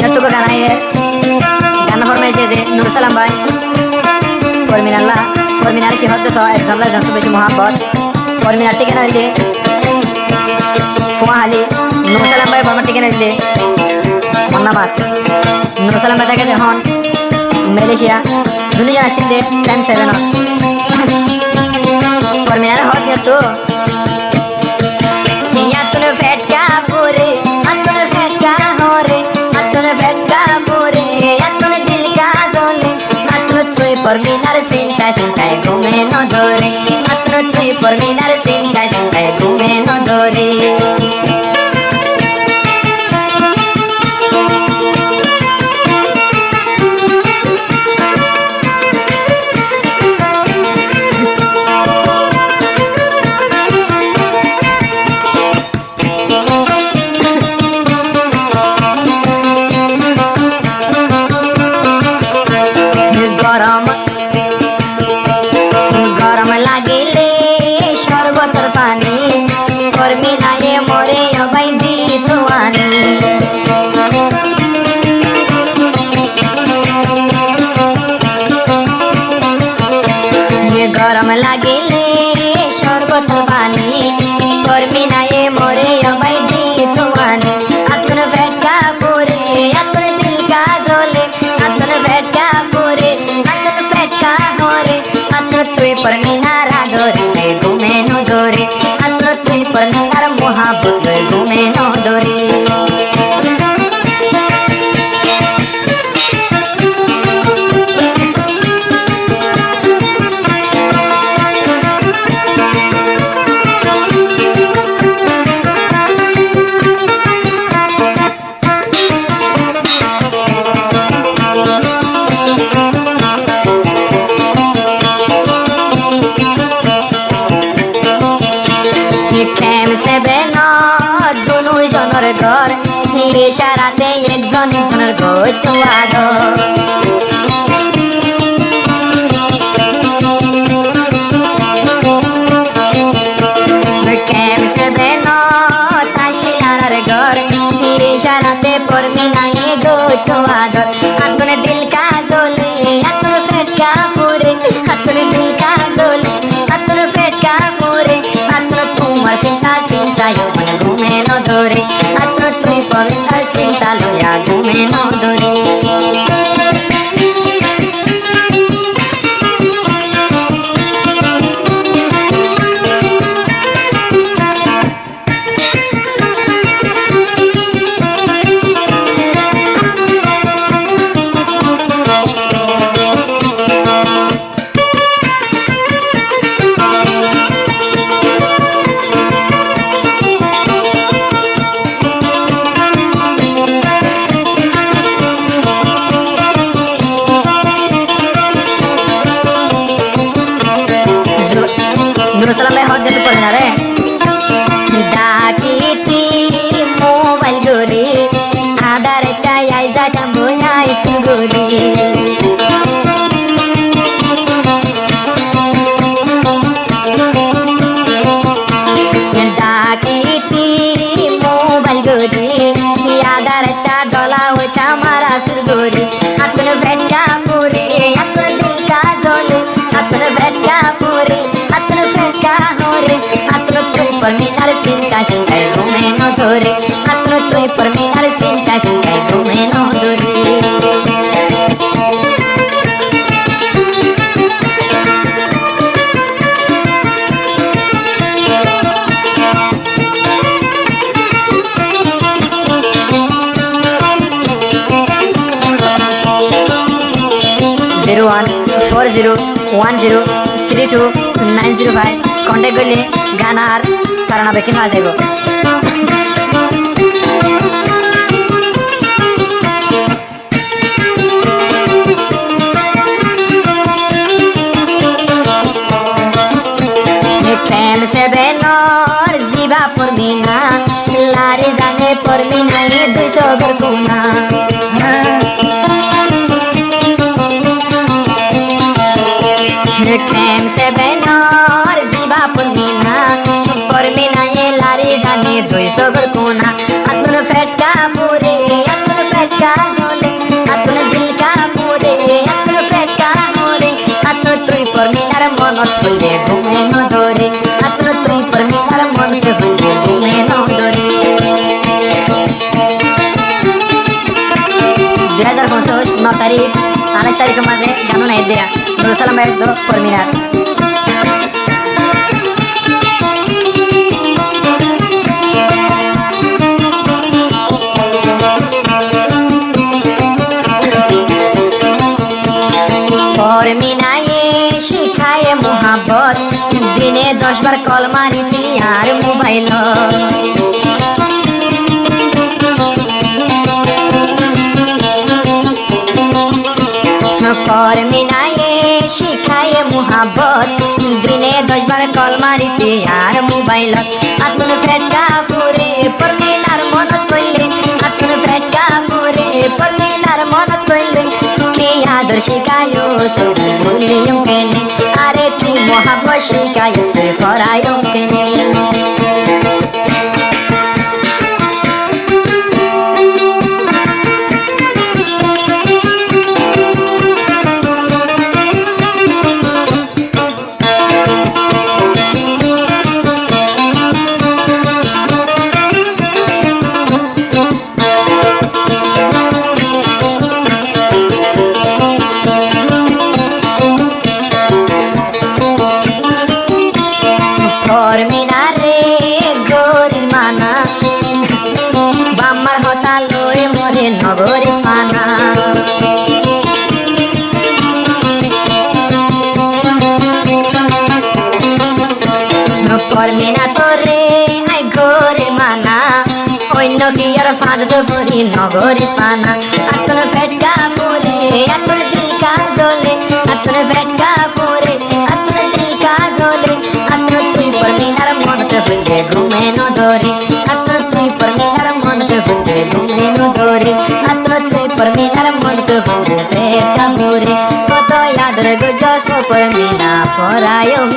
বিনোদক গানাইয়ের গান ফরমাইছে যে নুর সালাম ভাই ফরমিনার কি হদ্দ এক ঝামলা জানতো বেশি মোহাম্মত ফরমিনার ঠিকানা দিলে ফুয়াহালি নুর সালাম ভাই ফরমার ঠিকানা দিলে মন্নামাত নুর সালাম ভাই থাকে যখন মালয়েশিয়া দুনিয়া আসলে টাইম 7 ফরমিনার হদ্দ তো Porminar cinta cinta घूमे न धोरे मात्र तुई porminar cinta cinta घूमे न धोरे गरम लागिले शरबतर पानी फरमिनाए मोरे अबाई दी तुमाने आतन फेटका फुरे आतन दिल का जोले आतन फेटका फुरे आतन फेटका होरे आतन तुई फरमिनारा धोरे घूमे नो धोरे आतन तुई फरमिनार मोहब्बत घूमे नो धोरे घर इशाराते एकजन एकजনের গইতো আগো কেম সে বেনো তাশিলার ঘর ইশারাতে ফরমিনায়ে গইতো আগো আতনে দিল কা জলে আতনে ফেটকা ফুরে আতনে দিল কা জলে আতনে ফেটকা ফুরে আতনে তোমার চিন্তা চিন্তা মনে ঘুমে ন ধরে Porminar cinta loya घूमे न धोरे Salam hot jatuh pernah re dakiti mobile gori ada reka yai zatam boya isul gori dakiti mobile gori ada reka dola wita mara sur gori atun fetka fure atun dil ka jole atun fetka fure Porminar cinta cinta घूमे न धोरे मात्र तुई porminar cinta cinta घूमे न धोरे Zero 1401032 contact करले गानार कारण बेकिन आ जाएगा प्रेम से बेनोर जीवा फरमिना लारे जाने फरमिना ये 200 गुना प्रेम से बेनोर जीवा फरमिना ये लारे जाने 200 তারিখ 28 তারিখের মাঝে জানো না দেয়া নুরুল সালাম ভাই তো পরমিনার পরমিনায়ে শিখায় মোহাব্বত দিনে 10 বার কল মারিতি আর মোবাইল পরমিনায়ে শিখায় মোহাব্বত দিনে 10 বার কল মারিতি আর মোবাইল আতুন ফেটকা ফুরে পরমিনার মন কইলে আতুন ফেটকা ফুরে পরমিনার মন কইলে কে আদর শিখায়ো সুর ভুলিয়ম কেনে আরে তুই মোহাব্বত শিখায়ো তুই ফরায়ম কেনে পরমিনারে গরির মানা বাম্মার হতা লই মরে নগরী ফানা পরমিনা তোরে আই গরির মানা অন্য কি আর ফাঁদ ফুরি নগরী ফানা আতন ফেটকা ফুরে আতন দিল কা জ্বলে আতন ফেটকা ফুরে আতন দিল কা জ্বলে আতন তুই পরমিনার মন কে ফুলে ঘুমে ন ধরে আতন তুই পরমিনার মন কে ফুলে ঘুমে ন ধরে আতন তুই পরমিনার মন কে ফুলে ফেটকা ফুরে কত ইয়াদ রে গো জস পরমিনা ফরায়ম